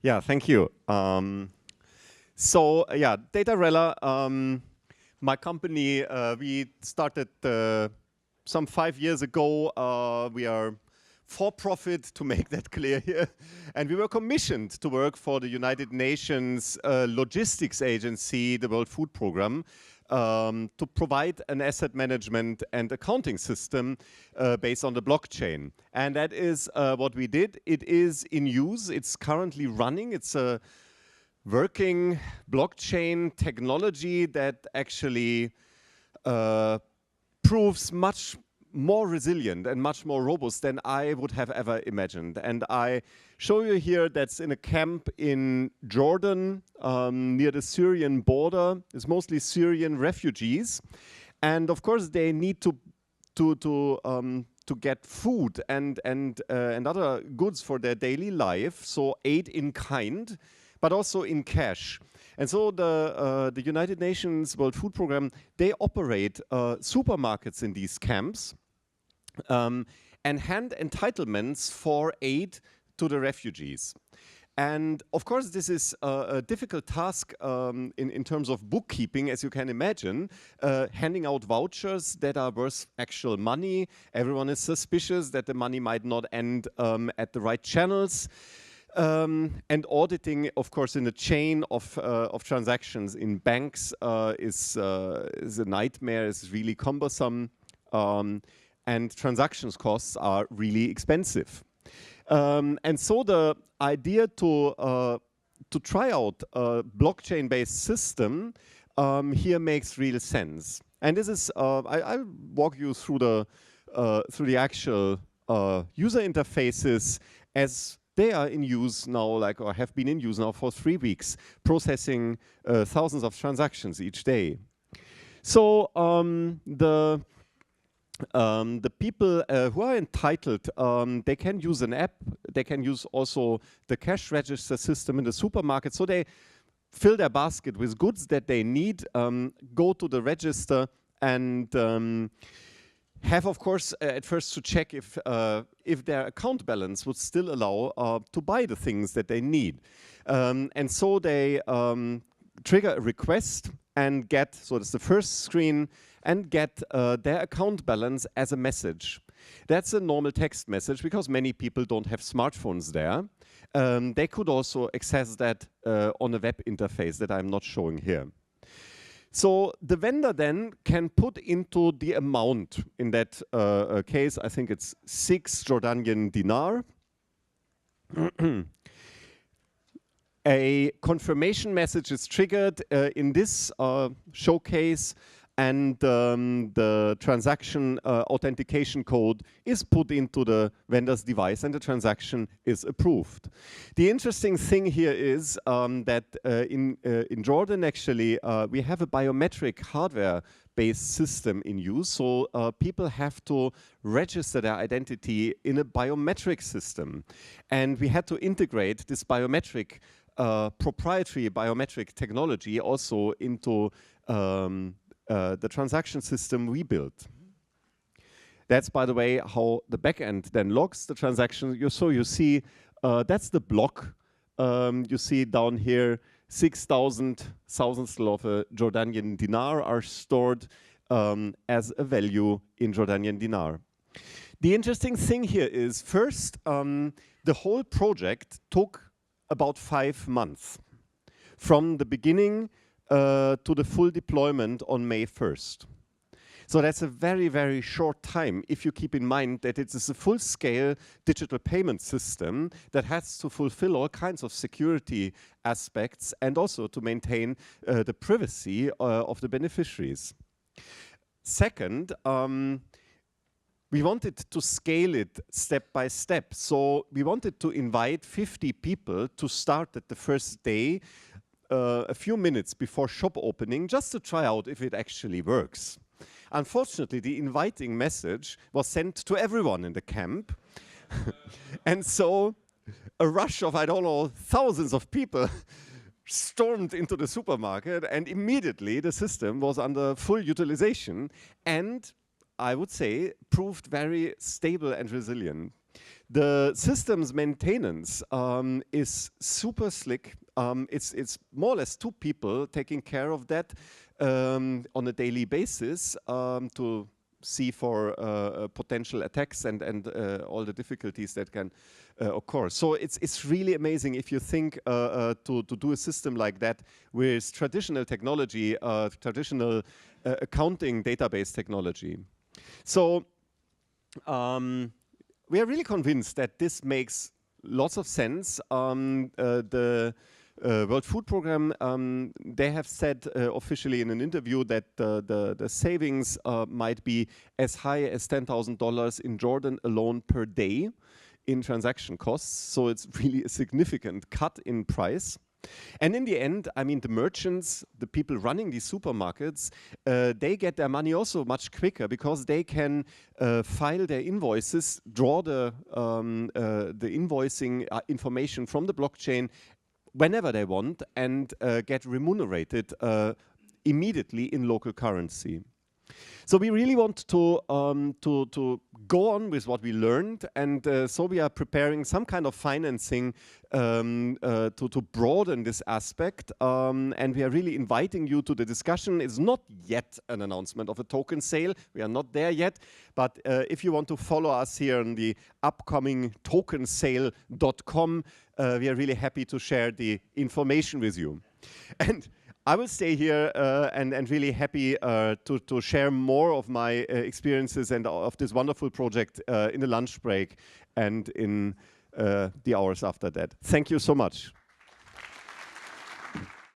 Yeah, thank you. Datarella, my company, we started some 5 years ago. We are for profit, to make that clear here. And we were commissioned to work for the United Nations Logistics Agency, the World Food Programme, to provide an asset management and accounting system based on the blockchain. And that is what we did. It is in use. It's currently running. It's a working blockchain technology that actually proves much more resilient and much more robust than I would have ever imagined. And I show you here that's in a camp in Jordan near the Syrian border. It's mostly Syrian refugees. And of course they need to get food and other goods for their daily life, so aid in kind, but also in cash. And so the United Nations World Food Programme, they operate supermarkets in these camps and hand entitlements for aid to the refugees. And of course, this is a difficult task in terms of bookkeeping, as you can imagine, handing out vouchers that are worth actual money. Everyone is suspicious that the money might not end at the right channels. And auditing, of course, in a chain of transactions in banks is a nightmare. It's really cumbersome. And transactions costs are really expensive. And so the idea to try out a blockchain-based system here makes real sense. And this is, I'll walk you through the actual user interfaces as they are in use now, or have been in use now for 3 weeks, processing thousands of transactions each day. So the people who are entitled, they can use an app, they can use also the cash register system in the supermarket, so they fill their basket with goods that they need, go to the register and have, of course, at first to check if their account balance would still allow to buy the things that they need. And so they trigger a request and get, so that's the first screen, and get their account balance as a message. That's a normal text message because many people don't have smartphones there. They could also access that on a web interface that I'm not showing here. So the vendor then can put into the amount, in that case, I think it's 6 Jordanian dinar. A confirmation message is triggered in this showcase, and the transaction authentication code is put into the vendor's device and the transaction is approved. The interesting thing here is that in Jordan, actually, we have a biometric hardware-based system in use. So people have to register their identity in a biometric system. And we had to integrate this biometric proprietary biometric technology also into the transaction system we built. That's, by the way, how the backend then logs the transaction. So you see, that's the block. You see down here, 6,000 thousandths of a Jordanian dinar are stored as a value in Jordanian dinar. The interesting thing here is, first, the whole project took about 5 months from the beginning to the full deployment on May 1st. So that's a very, very short time if you keep in mind that it is a full-scale digital payment system that has to fulfill all kinds of security aspects and also to maintain the privacy of the beneficiaries. Second, we wanted to scale it step by step. So we wanted to invite 50 people to start at the first day, a few minutes before shop opening, just to try out if it actually works. Unfortunately, the inviting message was sent to everyone in the camp. And so a rush of, I don't know, thousands of people stormed into the supermarket, and immediately the system was under full utilization and, I would say, proved very stable and resilient. The system's maintenance is super slick. It's more or less 2 people taking care of that on a daily basis to see for potential attacks and all the difficulties that can occur. So it's really amazing if you think to do a system like that with traditional technology, traditional accounting database technology. So we are really convinced that this makes lots of sense. The World Food Programme, they have said officially in an interview that the savings might be as high as $10,000 in Jordan alone per day in transaction costs. So it's really a significant cut in price. And in the end, I mean, the merchants, the people running these supermarkets, they get their money also much quicker because they can file their invoices, draw the invoicing information from the blockchain whenever they want and get remunerated immediately in local currency. So we really want to go on with what we learned, and so we are preparing some kind of financing to broaden this aspect, and we are really inviting you to the discussion. It's not yet an announcement of a token sale. We are not there yet, but if you want to follow us here on the upcoming tokensale.com, we are really happy to share the information with you. And I will stay here and really happy to share more of my experiences and of this wonderful project in the lunch break and in the hours after that. Thank you so much.